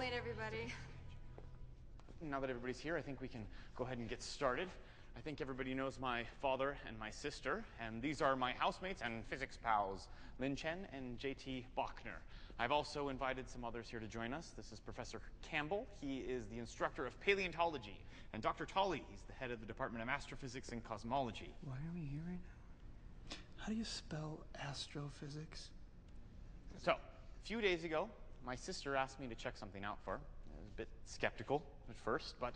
night, everybody. Now that everybody's here, I think we can go ahead and get started. I think everybody knows my father and my sister, and these are my housemates and physics pals, Lin Chen and JT Bachner. I've also invited some others here to join us. This is Professor Campbell. He is the instructor of paleontology. And Dr. Tolley, he's the head of the Department of Astrophysics and Cosmology. Why are we here right now? How do you spell astrophysics? So, a few days ago, my sister asked me to check something out for her. I was a bit skeptical at first, but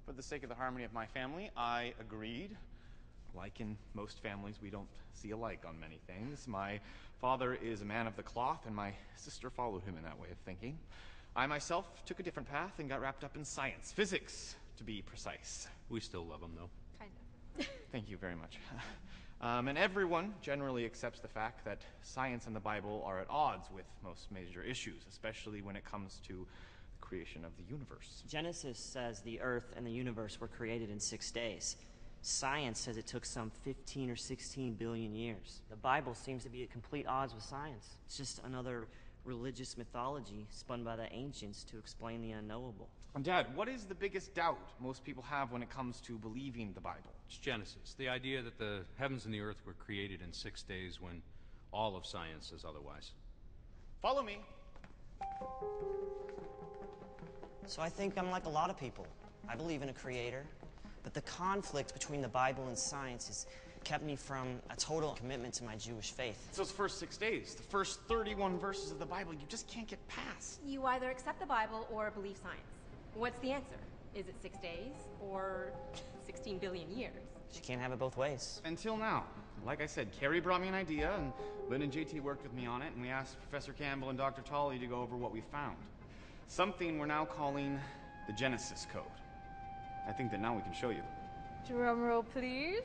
for the sake of the harmony of my family, I agreed. Like in most families, we don't see alike on many things. My father is a man of the cloth, and my sister followed him in that way of thinking. I myself took a different path and got wrapped up in science, physics, to be precise. We still love him, though. Kind of. Thank you very much. And everyone generally accepts the fact that science and the Bible are at odds with most major issues, especially when it comes to the creation of the universe. Genesis says the earth and the universe were created in 6 days. Science says it took some 15 or 16 billion years. The Bible seems to be at complete odds with science. It's just another religious mythology spun by the ancients to explain the unknowable. Dad, what is the biggest doubt most people have when it comes to believing the Bible? It's Genesis, the idea that the heavens and the earth were created in 6 days when all of science says otherwise. Follow me. So I think I'm like a lot of people. I believe in a creator, but the conflict between the Bible and science has kept me from a total commitment to my Jewish faith. It's those first 6 days, the first 31 verses of the Bible, you just can't get past. You either accept the Bible or believe science. What's the answer? Is it 6 days or 16 billion years? You can't have it both ways. Until now. Like I said, Carrie brought me an idea, and Lynn and JT worked with me on it, and we asked Professor Campbell and Dr. Tolley to go over what we found. Something we're now calling the Genesis Code. I think that now we can show you. Drum roll, please.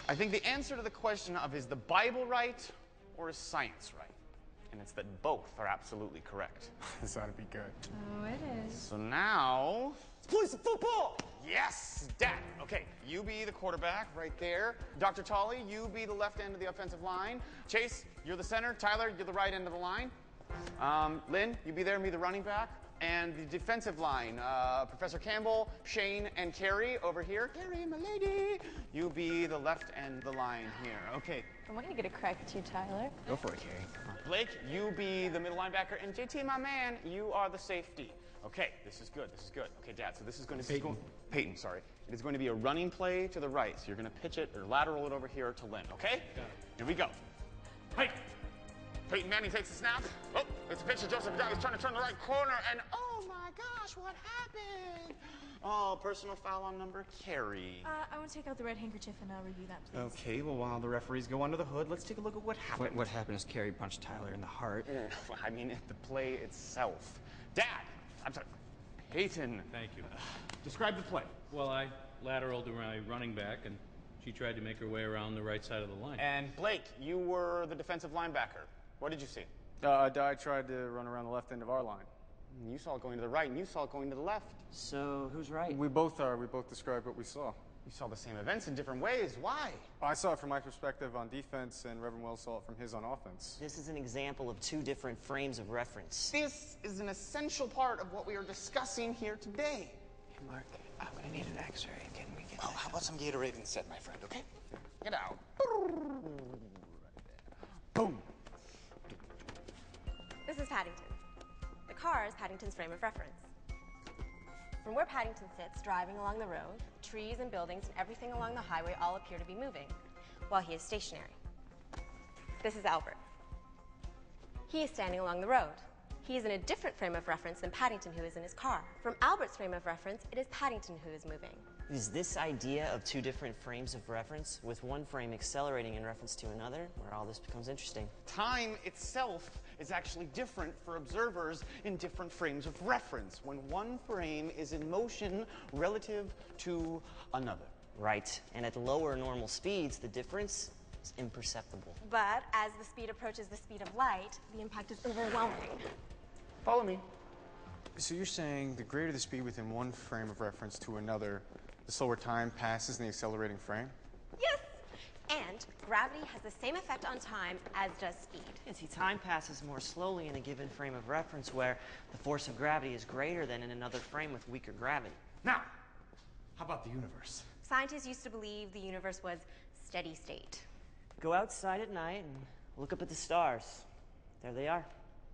I think the answer to the question of is the Bible right or is science right? And it's that both are absolutely correct. This ought to be good. Oh, it is. So now, let's play some football! Yes, Dad. Okay, you be the quarterback right there. Dr. Tolley, you be the left end of the offensive line. Chase, you're the center. Tyler, you're the right end of the line. Lynn, you be there and be the running back. And the defensive line, Professor Campbell, Shane, and Carrie over here. Carrie, my lady. You be the left end of the line here. Okay. I'm gonna get a crack at you, Tyler. Go for it, Carrie. Come on. Blake, you be the middle linebacker. And JT, my man, you are the safety. Okay, this is good. This is good. Okay, Dad, so this is going to be... Peyton, sorry. It is going to be a running play to the right. So you're going to pitch it or lateral it over here to Lynn, okay? Here we go. Hey! Peyton Manning takes the snap. Oh, it's a pitch to Joseph Dow. He's trying to turn the right corner, and oh my gosh, what happened? Oh, personal foul on number Carrie. I want to take out the red handkerchief and review that, please. Okay, well, while the referees go under the hood, let's take a look at what happened. What happened is Carrie punched Tyler in the heart. I mean, the play itself. Dad! I'm sorry. Peyton. Thank you. Describe the play. Well, I lateraled my running back, and she tried to make her way around the right side of the line. And Blake, you were the defensive linebacker. What did you see? I tried to run around the left end of our line. You saw it going to the right, and you saw it going to the left. So who's right? We both are. We both described what we saw. You saw the same events in different ways. Why? I saw it from my perspective on defense, and Reverend Wells saw it from his on offense. This is an example of 2 different frames of reference. This is an essential part of what we are discussing here today. Hey, Mark, I'm gonna need an x-ray. Can we get Oh, how about some Gatorade instead, my friend, okay? Get out. Boom. This is Paddington. The car is Paddington's frame of reference. From where Paddington sits, driving along the road, trees and buildings and everything along the highway all appear to be moving, while he is stationary. This is Albert. He is standing along the road. He is in a different frame of reference than Paddington, who is in his car. From Albert's frame of reference, it is Paddington who is moving. Is this idea of 2 different frames of reference, with one frame accelerating in reference to another, where all this becomes interesting? Time itself is actually different for observers in different frames of reference when one frame is in motion relative to another. Right, and at lower normal speeds, the difference is imperceptible. But as the speed approaches the speed of light, the impact is overwhelming. Follow me. So you're saying the greater the speed within one frame of reference to another, the slower time passes in the accelerating frame? Yes! And gravity has the same effect on time as does speed. And see, time passes more slowly in a given frame of reference where the force of gravity is greater than in another frame with weaker gravity. Now, how about the universe? Scientists used to believe the universe was steady state. Go outside at night and look up at the stars. There they are,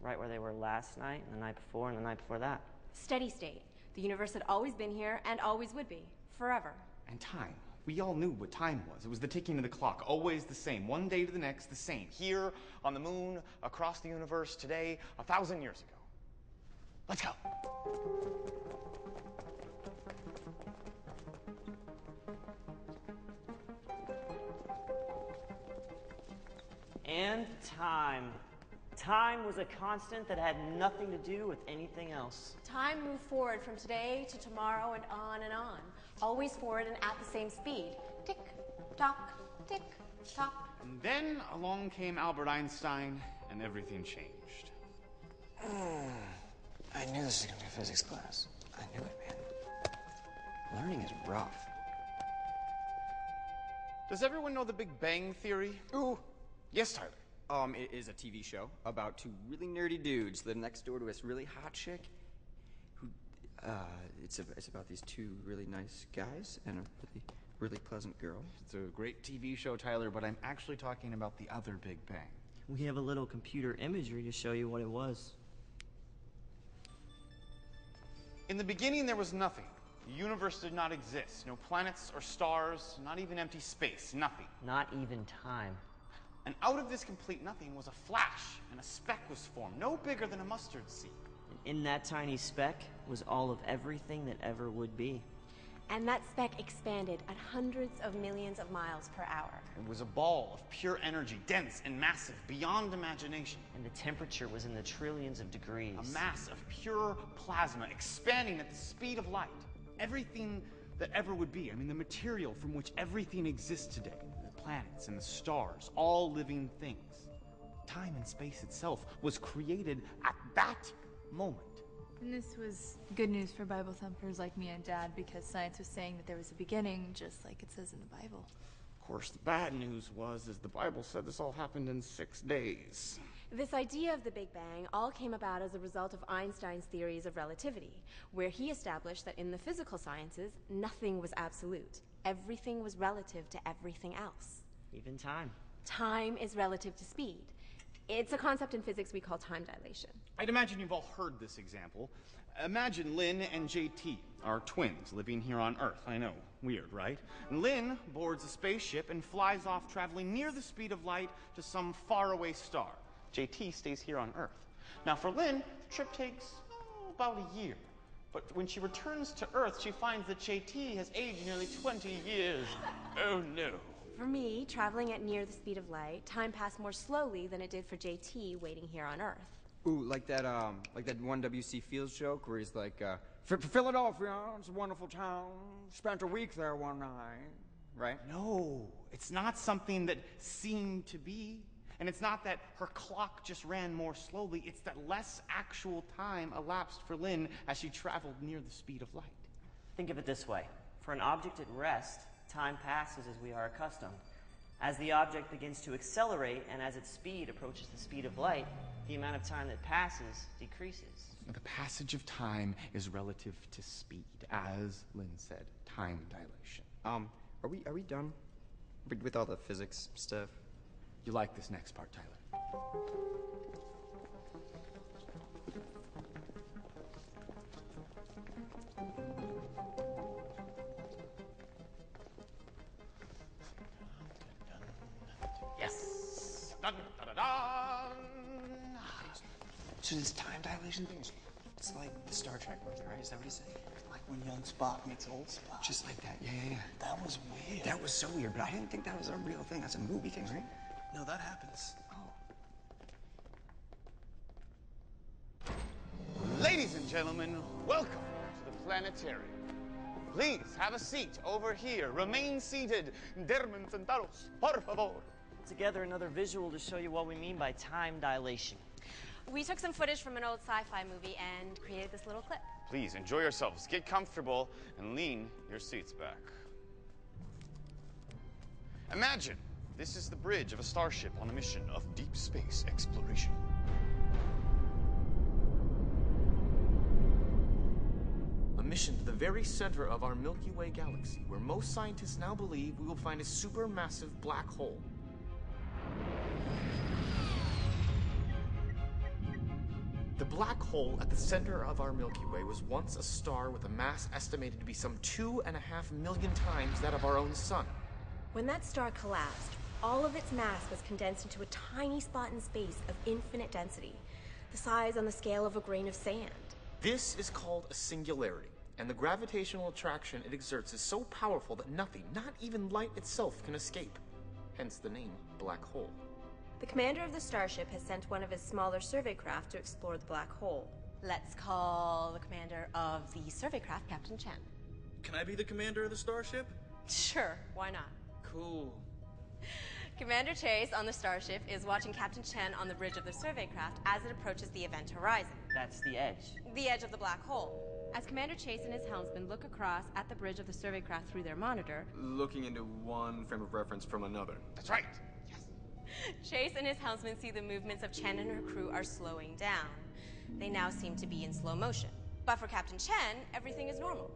right where they were last night, and the night before, and the night before that. Steady state. The universe had always been here and always would be. Forever. And time. We all knew what time was. It was the ticking of the clock, always the same. One day to the next, the same. Here, on the moon, across the universe, today, 1,000 years ago. Let's go. And time. Time was a constant that had nothing to do with anything else. Time moved forward from today to tomorrow and on, always forward and at the same speed. Tick, tock, tick, tock. And then along came Albert Einstein, and everything changed. I knew this was gonna be a physics class. I knew it, man. Learning is rough. Does everyone know the Big Bang Theory? Ooh. Yes, Tyler. It is a TV show about two really nerdy dudes live next door to this really hot chick who, it's about these two really nice guys and a really pleasant girl. It's a great TV show, Tyler, but I'm actually talking about the other Big Bang. We have a little computer imagery to show you what it was. In the beginning, there was nothing. The universe did not exist. No planets or stars, not even empty space, nothing. Not even time. And out of this complete nothing was a flash, and a speck was formed, no bigger than a mustard seed. And in that tiny speck was all of everything that ever would be. And that speck expanded at hundreds of millions of miles per hour. It was a ball of pure energy, dense and massive, beyond imagination. And the temperature was in the trillions of degrees. A mass of pure plasma expanding at the speed of light. Everything that ever would be. I mean, the material from which everything exists today. The planets and the stars, all living things. Time and space itself was created at that moment. And this was good news for Bible thumpers like me and Dad because science was saying that there was a beginning, just like it says in the Bible. Of course, the bad news was the Bible said this all happened in 6 days. This idea of the Big Bang all came about as a result of Einstein's theories of relativity, where he established that in the physical sciences, nothing was absolute. Everything was relative to everything else. Even time. Time is relative to speed. It's a concept in physics we call time dilation. I'd imagine you've all heard this example. Imagine Lynn and JT are twins living here on Earth. I know, weird, right? And Lynn boards a spaceship and flies off traveling near the speed of light to some faraway star. JT stays here on Earth. Now for Lynn, the trip takes about a year. But when she returns to Earth, she finds that JT has aged nearly 20 years. Oh no. For me, traveling at near the speed of light, time passed more slowly than it did for JT waiting here on Earth. Ooh, like that one W.C. Fields joke where he's like, Philadelphia, it's a wonderful town. Spent a week there one night, right? No, it's not something that seemed to be. And it's not that her clock just ran more slowly. It's that less actual time elapsed for Lynn as she traveled near the speed of light. Think of it this way. For an object at rest, time passes as we are accustomed. As the object begins to accelerate and as its speed approaches the speed of light, the amount of time that passes decreases. The passage of time is relative to speed, as Lynn said, time dilation. Are we done with all the physics stuff? You like this next part, Tyler? Yes! Dun, dun, dun, dun. So this time dilation thing, it's like the Star Trek movie, right? Is that what he's saying? Like when young Spock meets old Spock. Just like that, yeah. That was weird. That was so weird, but I didn't think that was a real thing. That's a movie thing, right? No, that happens. Ladies and gentlemen, welcome to the planetarium. Please have a seat over here. Remain seated. Dermen sentados, por favor. Together, another visual to show you what we mean by time dilation. We took some footage from an old sci-fi movie and created this little clip. Please enjoy yourselves, get comfortable, and lean your seats back. Imagine This is the bridge of a starship on a mission of deep space exploration. A mission to the very center of our Milky Way galaxy, where most scientists now believe we will find a supermassive black hole. The black hole at the center of our Milky Way was once a star with a mass estimated to be some 2.5 million times that of our own sun. When that star collapsed, all of its mass was condensed into a tiny spot in space of infinite density, the size on the scale of a grain of sand. This is called a singularity, and the gravitational attraction it exerts is so powerful that nothing, not even light itself, can escape. Hence the name Black Hole. The commander of the starship has sent one of his smaller survey craft to explore the black hole. Let's call the commander of the survey craft Captain Chen. Can I be the commander of the starship? Sure, why not? Cool. Commander Chase on the starship is watching Captain Chen on the bridge of the survey craft as it approaches the event horizon. That's the edge. The edge of the black hole. As Commander Chase and his helmsman look across at the bridge of the survey craft through their monitor, Looking into one frame of reference from another. That's right. Chase and his helmsman see the movements of Chen and her crew are slowing down. They now seem to be in slow motion. But for Captain Chen, everything is normal.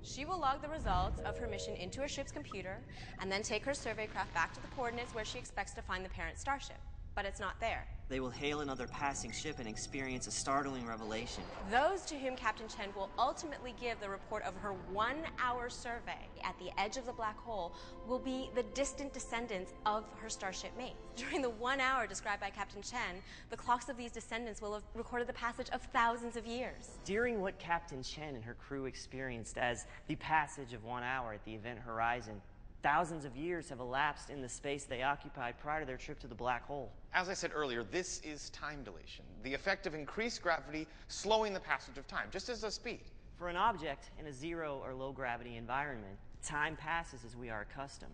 She will log the results of her mission into her ship's computer and then take her survey craft back to the coordinates where she expects to find the parent starship. But it's not there. They will hail another passing ship and experience a startling revelation. Those to whom Captain Chen will ultimately give the report of her 1-hour survey at the edge of the black hole will be the distant descendants of her starship mates. During the 1 hour described by Captain Chen, the clocks of these descendants will have recorded the passage of thousands of years. During what Captain Chen and her crew experienced as the passage of 1 hour at the event horizon, thousands of years have elapsed in the space they occupied prior to their trip to the black hole. As I said earlier, this is time dilation, the effect of increased gravity slowing the passage of time, just as does speed. For an object in a zero or low gravity environment, time passes as we are accustomed.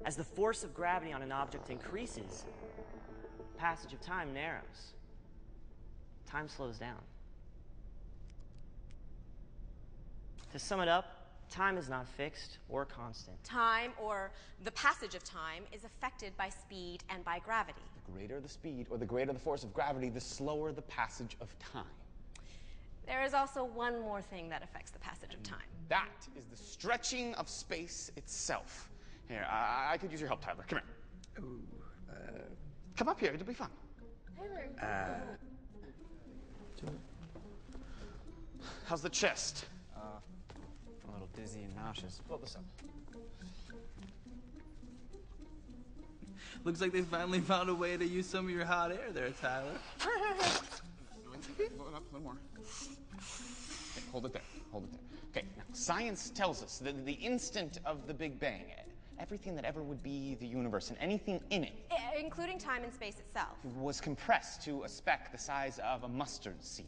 As the force of gravity on an object increases, passage of time narrows. Time slows down. To sum it up, time is not fixed or constant. Time, or the passage of time, is affected by speed and by gravity. The greater the speed or the greater the force of gravity, the slower the passage of time. There is also one more thing that affects the passage of time. That is the stretching of space itself. Here, I could use your help, Tyler. Come here. Ooh, Come up here. It'll be fun. How's the chest? A little dizzy and nauseous. Blow this up. Looks like they finally found a way to use some of your hot air there, Tyler. Blow it up a little more. Okay, hold it there. Hold it there. Okay, now, science tells us that the instant of the Big Bang, everything that ever would be the universe and anything in it, Including time and space itself. was compressed to a speck the size of a mustard seed.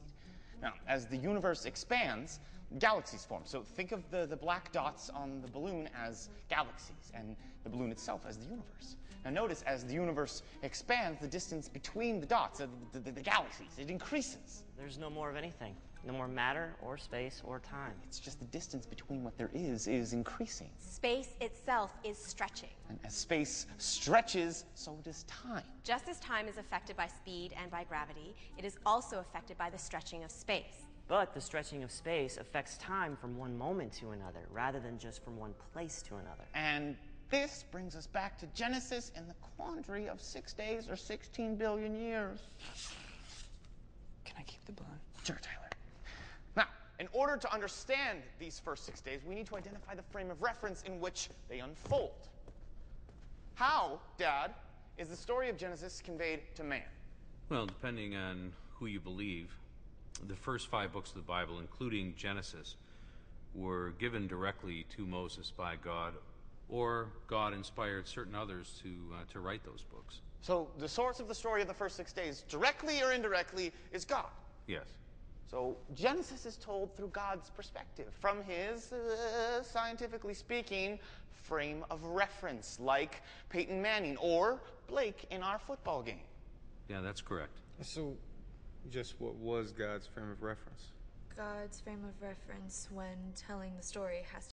Now, as the universe expands, galaxies form. So think of the black dots on the balloon as galaxies, and the balloon itself as the universe. Now notice, as the universe expands, the distance between the dots, the galaxies, it increases. There's no more of anything. No more matter or space or time. It's just the distance between what there is increasing. Space itself is stretching. And as space stretches, so does time. Just as time is affected by speed and by gravity, it is also affected by the stretching of space. But the stretching of space affects time from one moment to another, rather than just from one place to another. And this brings us back to Genesis and the quandary of 6 days or 16 billion years. Can I keep the bun? Sure, Tyler. Now, in order to understand these first 6 days, we need to identify the frame of reference in which they unfold. How, Dad, is the story of Genesis conveyed to man? Well, depending on who you believe, the first 5 books of the Bible, including Genesis, were given directly to Moses by God, or God inspired certain others to write those books. So the source of the story of the first 6 days, directly or indirectly, is God. Yes. So Genesis is told through God's perspective, from his, scientifically speaking, frame of reference, like Peyton Manning or Blake in our football game. Yeah, that's correct. So, just what was God's frame of reference? God's frame of reference when telling the story has